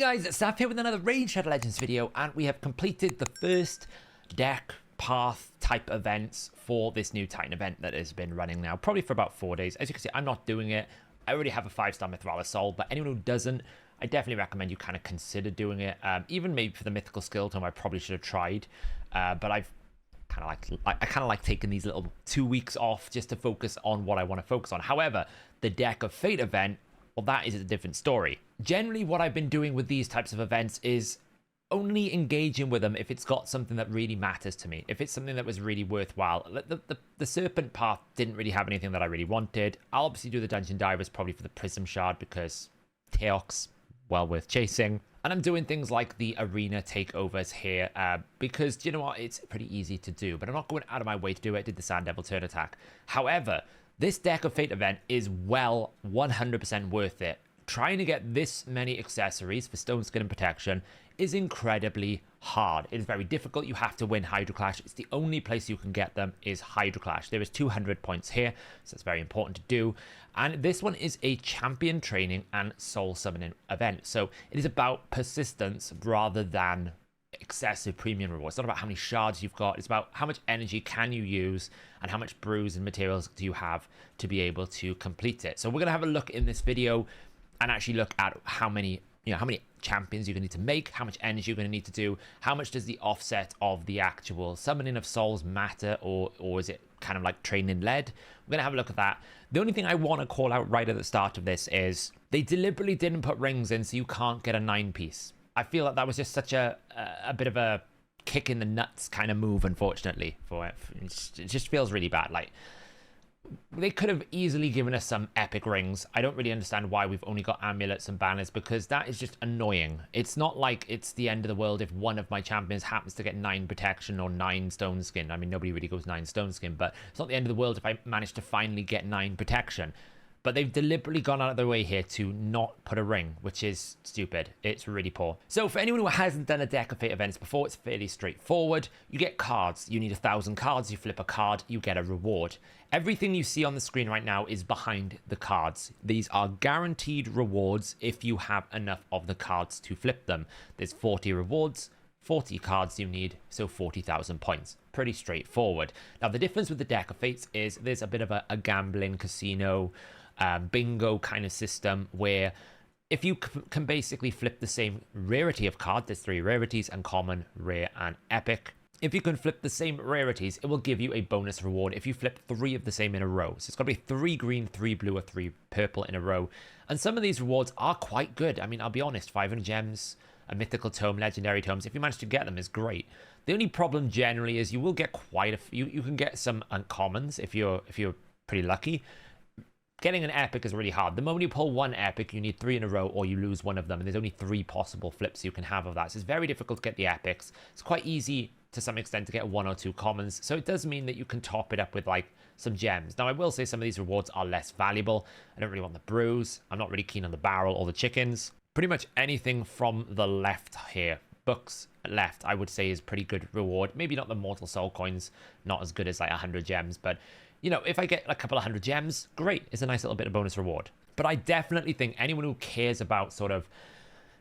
Hey guys, it's Saf here with another Raid Shadow Legends video, and we have completed the first deck path type events for this new Titan event that has been running now, probably for about 4 days. As you can see, I'm not doing it. I already have a 5-star Mythralis Soul, but anyone who doesn't, I definitely recommend you kind of consider doing it. Even maybe for the Mythical Skill Tome, I probably should have tried, but I kind of like taking these little 2 weeks off just to focus on what I want to focus on. However, the Deck of Fate event, well, that is a different story. Generally, what I've been doing with these types of events is only engaging with them if it's got something that really matters to me. If it's something that was really worthwhile. The Serpent path didn't really have anything that I really wanted. I'll obviously do the Dungeon Divers probably for the Prism Shard because Teox, well worth chasing. And I'm doing things like the arena takeovers here because, do you know what, it's pretty easy to do, but I'm not going out of my way to do it. I did the Sand Devil Turn Attack. However, this Deck of Fate event is well 100% worth it. Trying to get this many accessories for Stoneskin and Protection is incredibly hard. It is very difficult. You have to win HYDRA Clash. It's the only place you can get them is HYDRA Clash. There is 200 points here, so it's very important to do. And this one is a champion training and soul summoning event. So it is about persistence rather than excessive premium rewards. It's not about how many shards you've got. It's about how much energy can you use and how much brews and materials do you have to be able to complete it. So we're going to have a look in this video and actually look at how many champions you're going to need to make, how much energy you're going to need to do, how much does the offset of the actual summoning of souls matter, or is it kind of like training led? We're going to have a look at that. The only thing I want to call out right at the start of this is they deliberately didn't put rings in so you can't get a 9-piece. I feel like that was just such a bit of a kick in the nuts kind of move, unfortunately, for it. It just feels really bad. Like, they could have easily given us some epic rings. I don't really understand why we've only got amulets and banners, because that is just annoying. It's not like it's the end of the world if one of my champions happens to get 9 protection or 9 stone skin. I mean, nobody really goes 9 stone skin, but it's not the end of the world if I manage to finally get 9 protection. But they've deliberately gone out of their way here to not put a ring, which is stupid. It's really poor. So for anyone who hasn't done a Deck of Fate events before, it's fairly straightforward. You get cards. You need 1,000 cards. You flip a card, you get a reward. Everything you see on the screen right now is behind the cards. These are guaranteed rewards if you have enough of the cards to flip them. There's 40 rewards, 40 cards you need, so 40,000 points. Pretty straightforward. Now, the difference with the Deck of Fates is there's a bit of a gambling casino bingo kind of system where if you can basically flip the same rarity of card, there's 3 rarities: uncommon, rare, and epic. If you can flip the same rarities, it will give you a bonus reward if you flip 3 of the same in a row. So it's got to be 3 green, 3 blue, or 3 purple in a row. And some of these rewards are quite good. I mean, I'll be honest, 500 gems, a mythical tome, legendary tomes, if you manage to get them, is great. The only problem generally is you will get quite a few. You can get some uncommons if you're pretty lucky. Getting an epic is really hard. The moment you pull 1 epic, you need 3 in a row or you lose one of them. And there's only 3 possible flips you can have of that. So it's very difficult to get the epics. It's quite easy to some extent to get 1 or 2 commons. So it does mean that you can top it up with like some gems. Now, I will say some of these rewards are less valuable. I don't really want the brews. I'm not really keen on the barrel or the chickens. Pretty much anything from the left here. Books left, I would say, is pretty good reward. Maybe not the Mortal Soul coins, not as good as like 100 gems, but you know, if I get a couple of 100 gems, great. It's a nice little bit of bonus reward. But I definitely think anyone who cares about sort of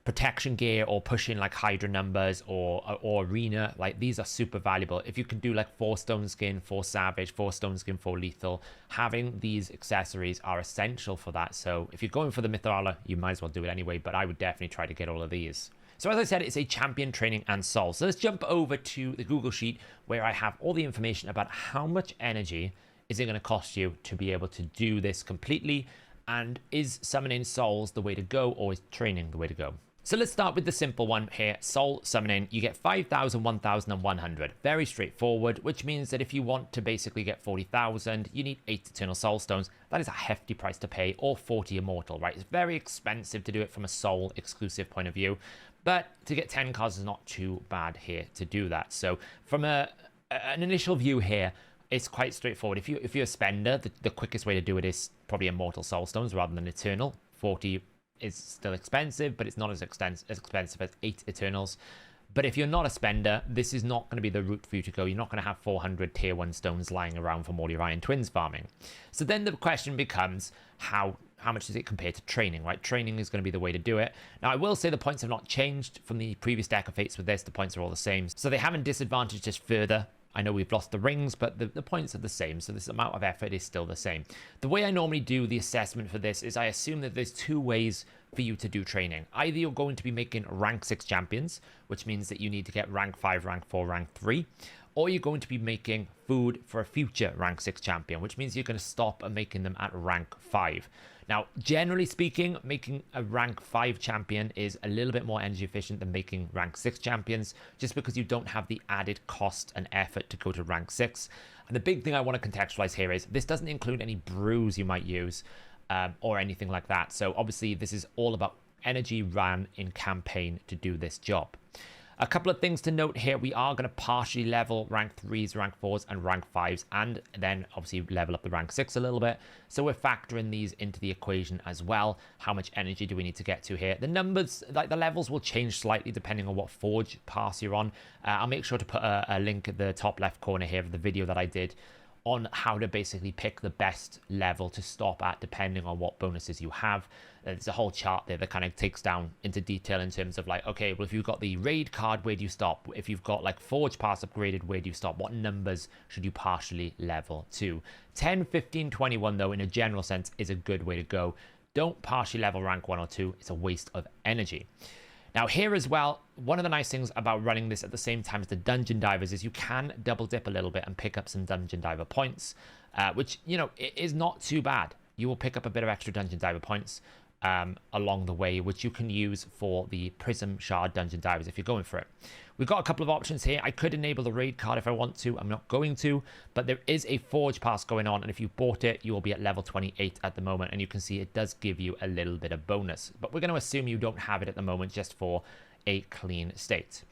protection gear or pushing like HYDRA numbers or arena, like these are super valuable. If you can do like 4 stone skin, 4 savage, 4 stone skin, 4 lethal, having these accessories are essential for that. So if you're going for the Mythrala, you might as well do it anyway, but I would definitely try to get all of these. So as I said, it's a champion training and soul. So let's jump over to the Google Sheet where I have all the information about how much energy is it going to cost you to be able to do this completely, and is summoning souls the way to go, or is training the way to go? So let's start with the simple one here. Soul summoning, you get 5,000, 1,000, and 100. Very straightforward, which means that if you want to basically get 40,000, you need 8 Eternal Soul Stones. That is a hefty price to pay, or 40 Immortal, right? It's very expensive to do it from a soul exclusive point of view, but to get 10 cards is not too bad here to do that. So from an initial view here, it's quite straightforward. If you're a spender, the quickest way to do it is probably Immortal Soul Stones rather than Eternal. 40 is still expensive, but it's not as expensive as 8 Eternals. But if you're not a spender, this is not going to be the route for you to go. You're not going to have 400 tier 1 stones lying around from all your Iron Twins farming. So then the question becomes, how how much does it compare to training, right? Training is going to be the way to do it. Now, I will say the points have not changed from the previous deck of fates with this. The points are all the same. So they haven't disadvantaged us further. I know we've lost the rings, but the points are the same. So this amount of effort is still the same. The way I normally do the assessment for this is I assume that there's two ways for you to do training. Either you're going to be making rank 6 champions, which means that you need to get rank 5, rank 4, rank 3. Or you're going to be making food for a future rank 6 champion, which means you're going to stop and making them at rank 5. Now, generally speaking, making a rank 5 champion is a little bit more energy efficient than making rank 6 champions, just because you don't have the added cost and effort to go to rank 6. And the big thing I want to contextualize here is this doesn't include any brews you might use or anything like that. So obviously this is all about energy ran in campaign to do this job. A couple of things to note here. We are going to partially level rank 3s, rank 4s, and rank 5s, and then obviously level up the rank 6 a little bit. So we're factoring these into the equation as well. How much energy do we need to get to here? The numbers, like the levels, will change slightly depending on what forge pass you're on. I'll make sure to put a link at the top left corner here of the video that I did on how to basically pick the best level to stop at depending on what bonuses you have. There's a whole chart there that kind of takes down into detail in terms of like, okay, well, if you've got the raid card, where do you stop? If you've got like forge pass upgraded, where do you stop? What numbers should you partially level to? 10, 15, 21 though, in a general sense, is a good way to go. Don't partially level rank 1 or 2. It's a waste of energy. Now here as well, one of the nice things about running this at the same time as the dungeon divers is you can double dip a little bit and pick up some dungeon diver points, which, you know, it is not too bad. You will pick up a bit of extra dungeon diver points along the way, which you can use for the prism shard dungeon divers if you're going for it. We've got a couple of options here. I could enable the raid card if I want to. I'm not going to, but there is a forge pass going on, and if you bought it, you will be at level 28 at the moment, and you can see it does give you a little bit of bonus, but we're going to assume you don't have it at the moment just for a clean state.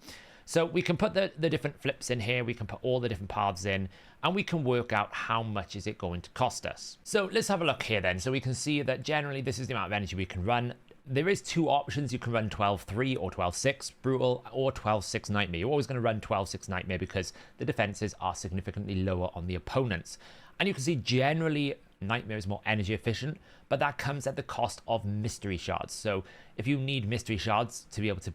So we can put the different flips in here, we can put all the different paths in, and we can work out how much is it going to cost us. So let's have a look here then. So we can see that generally this is the amount of energy we can run. There is two options. You can run 12-3 or 12-6 brutal or 12-6 nightmare. You're always going to run 12-6 nightmare because the defenses are significantly lower on the opponents. And you can see generally nightmare is more energy efficient, but that comes at the cost of mystery shards. So if you need mystery shards to be able to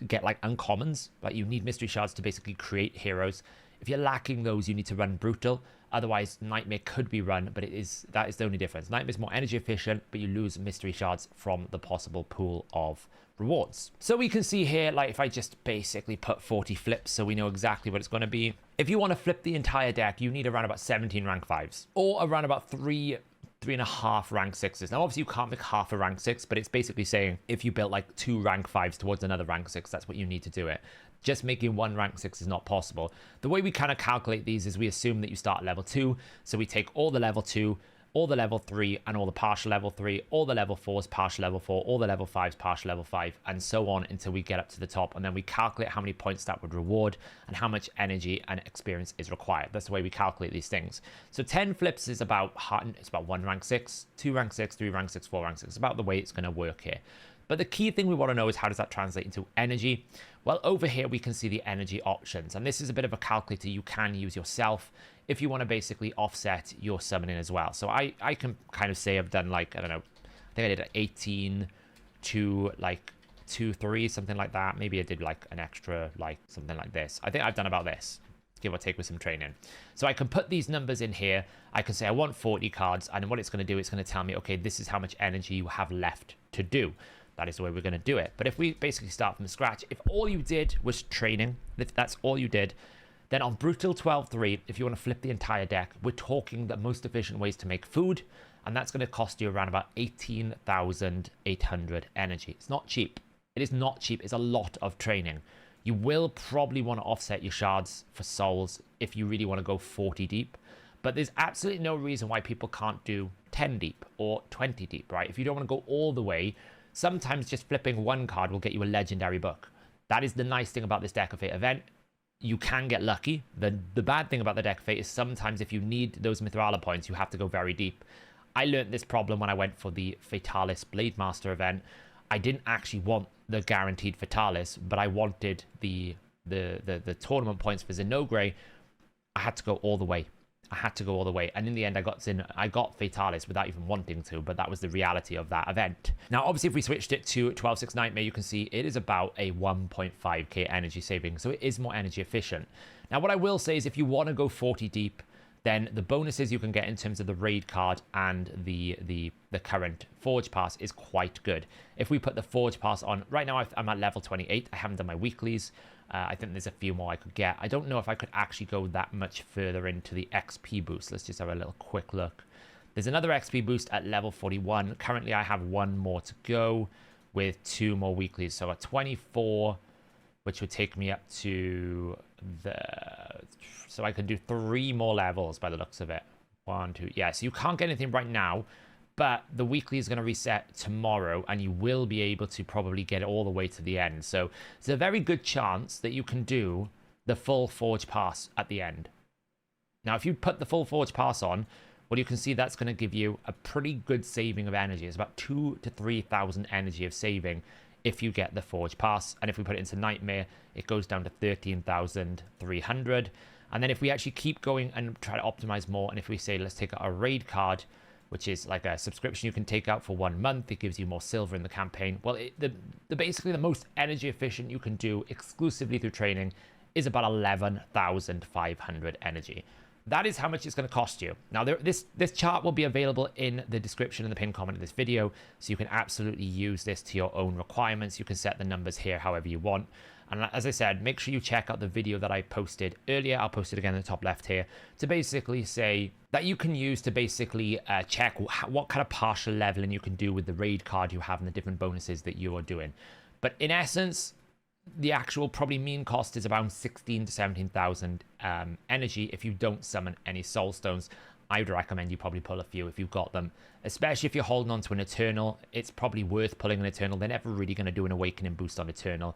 get like uncommons, like you need mystery shards to basically create heroes. If you're lacking those, you need to run brutal. Otherwise, nightmare could be run, but that is the only difference. Nightmare is more energy efficient, but you lose mystery shards from the possible pool of rewards. So we can see here, like if I just basically put 40 flips so we know exactly what it's going to be. If you want to flip the entire deck, you need around about 17 rank 5s or around about 3.5 rank 6s. Now, obviously, you can't make half a rank 6, but it's basically saying if you built like 2 rank 5s towards another rank 6, that's what you need to do it. Just making 1 rank 6 is not possible. The way we kind of calculate these is we assume that you start at level 2. So we take all the level 2, all the level 3, and all the partial level 3, all the level 4s, partial level 4, all the level 5s, partial level 5, and so on until we get up to the top. And then we calculate how many points that would reward and how much energy and experience is required. That's the way we calculate these things. So 10 flips is about 1 rank 6, 2 rank 6, 3 rank 6, 4 rank 6. It's about the way it's going to work here. But the key thing we want to know is how does that translate into energy? Well, over here we can see the energy options, and this is a bit of a calculator you can use yourself if you want to basically offset your summoning as well. So I can kind of say I've done like, I don't know, I think I did 18 to like 2, 3, something like that. Maybe I did like an extra, like something like this. I think I've done about this, give or take with some training. So I can put these numbers in here. I can say I want 40 cards, and what it's going to do, it's going to tell me, okay, this is how much energy you have left to do. That is the way we're going to do it. But if we basically start from scratch, if all you did was training, if that's all you did, then on Brutal 12-3, if you want to flip the entire deck, we're talking the most efficient ways to make food, and that's going to cost you around about 18,800 energy. It's not cheap. It is not cheap. It's a lot of training. You will probably want to offset your shards for souls if you really want to go 40 deep, but there's absolutely no reason why people can't do 10 deep or 20 deep, right? If you don't want to go all the way, sometimes just flipping 1 card will get you a legendary book. That is the nice thing about this Deck of Fate event. You can get lucky. The bad thing about the Deck of Fate is sometimes if you need those Mithrala points, you have to go very deep. I learned this problem when I went for the Fatalis Blade Master event. I didn't actually want the guaranteed Fatalis, but I wanted the tournament points for Zinogre. I had to go all the way. I had to go all the way. And in the end, I got Fatalis without even wanting to, but that was the reality of that event. Now, obviously, if we switched it to 12-6 Nightmare, you can see it is about a 1.5k energy saving. So it is more energy efficient. Now, what I will say is if you want to go 40 deep, then the bonuses you can get in terms of the raid card and the current Forge Pass is quite good. If we put the Forge Pass on, right now I'm at level 28. I haven't done my weeklies. I think there's a few more I could get. I don't know if I could actually go that much further into the XP boost. Let's just have a little quick look. There's another XP boost at level 41. Currently, I have one more to go with 2 more weeklies. So at 24, which would take me up to so I can do 3 more levels by the looks of it. 1, 2, yeah, so you can't get anything right now, but the weekly is going to reset tomorrow, and you will be able to probably get it all the way to the end. So it's a very good chance that you can do the full Forge Pass at the end. Now, if you put the full Forge Pass on, well, you can see that's going to give you a pretty good saving of energy. It's about 2,000 to 3,000 energy of saving if you get the Forge Pass. And if we put it into Nightmare, it goes down to 13,300. And then if we actually keep going and try to optimize more, and if we say, let's take out a raid card, which is like a subscription you can take out for 1 month, it gives you more silver in the campaign. Well, basically the most energy efficient you can do exclusively through training is about 11,500 energy. That is how much it's going to cost you. Now, this chart will be available in the description and the pinned comment of this video, so you can absolutely use this to your own requirements. You can set the numbers here however you want. And as I said, make sure you check out the video that I posted earlier. I'll post it again in the top left here to basically say that you can use to basically check what kind of partial leveling you can do with the raid card you have and the different bonuses that you are doing. But in essence, the actual probably mean cost is around 16 to 17,000 energy if you don't summon any soul stones. I would recommend you probably pull a few if you've got them, especially if you're holding on to an Eternal. It's probably worth pulling an Eternal. They're never really going to do an Awakening boost on Eternal.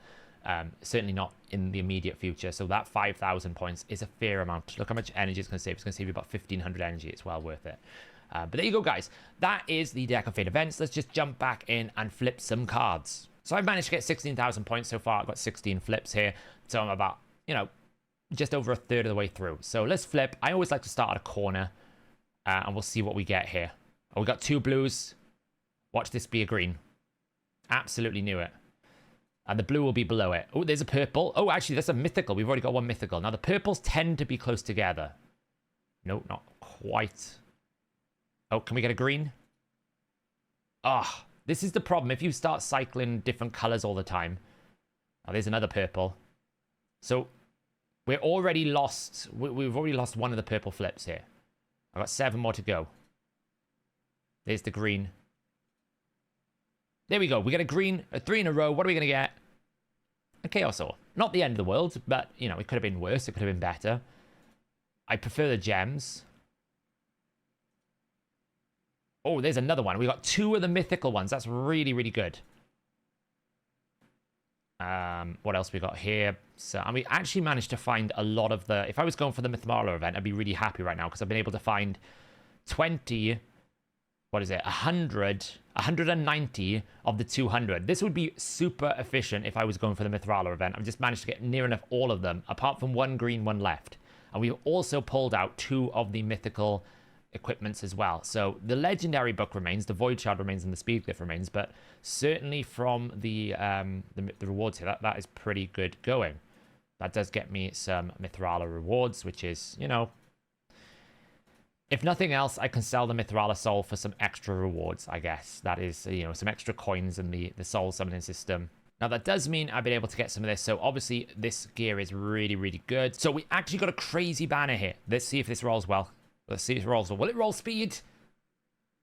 Certainly not in the immediate future. So that 5,000 points is a fair amount. Look how much energy it's going to save. It's going to save you about 1,500 energy. It's well worth it. But there you go, guys. That is the deck of Fate events. Let's just jump back in and flip some cards. So I've managed to get 16,000 points so far. I've got 16 flips here. So I'm about, just over a third of the way through. So let's flip. I always like to start at a corner. And we'll see what we get here. Oh, we got 2 blues. Watch this be a green. Absolutely knew it. And the blue will be below it. Oh, there's a purple. Oh, actually, that's a mythical. We've already got 1 mythical. Now, the purples tend to be close together. No, not quite. Oh, can we get a green? Ah, this is the problem. If you start cycling different colors all the time. Oh, there's another purple. So, we're already lost. We've already lost 1 of the purple flips here. I've got 7 more to go. There's the green. There we go. We get a green, 3 in a row. What are we going to get? A Chaos Ore. Not the end of the world, but, it could have been worse. It could have been better. I prefer the gems. Oh, there's another one. We got 2 of the mythical ones. That's really, really good. What else we got here? So, and we actually managed to find a lot of the... If I was going for the Mythmala event, I'd be really happy right now because I've been able to find 20... What is it? 190 of the 200. This would be super efficient if I was going for the Mythmala event. I've just managed to get near enough all of them, apart from 1 green, 1 left. And we've also pulled out 2 of the mythical equipments as well. So the legendary book remains, the void shard remains, and the speed glyph remains, but certainly from the rewards here, that is pretty good going. That does get me some Mithrala rewards, which is, if nothing else, I can sell the Mithrala soul for some extra rewards, I guess. That is, some extra coins in the soul summoning system. Now, that does mean I've been able to get some of this. So, obviously, this gear is really, really good. So, we actually got a crazy banner here. Let's see if this rolls well. Let's see if it rolls well. Will it roll speed?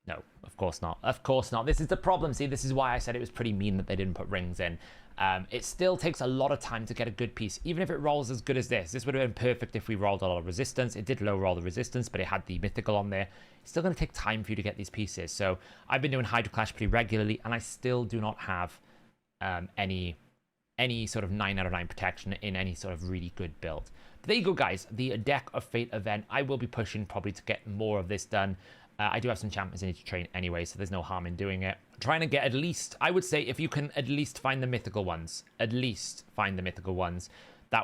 No, of course not. Of course not. This is the problem. See, this is why I said it was pretty mean that they didn't put rings in. It still takes a lot of time to get a good piece. Even if it rolls as good as this would have been perfect if we rolled a lot of resistance. It did low roll the resistance, but it had the mythical on there. It's still going to take time for you to get these pieces. So I've been doing HYDRA Clash pretty regularly, and I still do not have any sort of 9 out of 9 protection in any sort of really good build. But there you go, guys. The Deck of Fate event. I will be pushing probably to get more of this done. I do have some champions I need to train anyway, so there's no harm in doing it. Trying to get at least, I would say, if you can at least find the mythical ones, that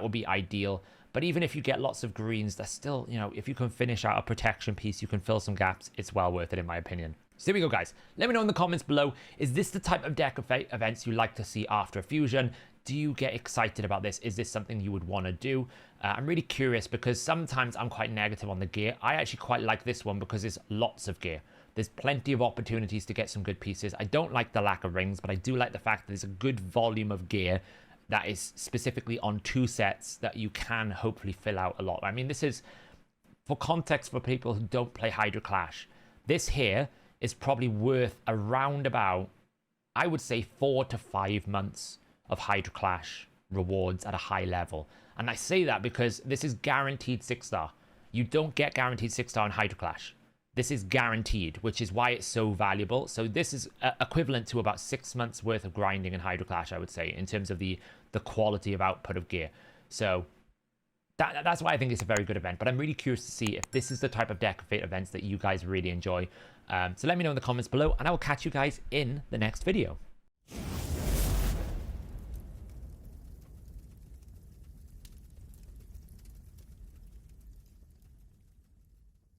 would be ideal. But even if you get lots of greens, that's still, you know, if you can finish out a protection piece, you can fill some gaps, it's well worth it in my opinion. So there we go, guys. Let me know in the comments below, is this the type of deck events you like to see after a fusion? Do you get excited about this? Is this something you would want to do? I'm really curious because sometimes I'm quite negative on the gear. I actually quite like this one because there's lots of gear. There's plenty of opportunities to get some good pieces. I don't like the lack of rings, but I do like the fact that there's a good volume of gear that is specifically on 2 sets that you can hopefully fill out a lot. I mean, this is, for context for people who don't play Hydra Clash, this here is probably worth around about, I would say, 4 to 5 months of Hydra Clash rewards at a high level. And I say that because this is guaranteed 6-star. You don't get guaranteed 6-star in Hydra Clash. This is guaranteed, which is why it's so valuable. So this is equivalent to about 6 months worth of grinding in Hydra Clash, I would say, in terms of the quality of output of gear. So that's why I think it's a very good event. But I'm really curious to see if this is the type of deck of fate events that you guys really enjoy. So let me know in the comments below, and I will catch you guys in the next video.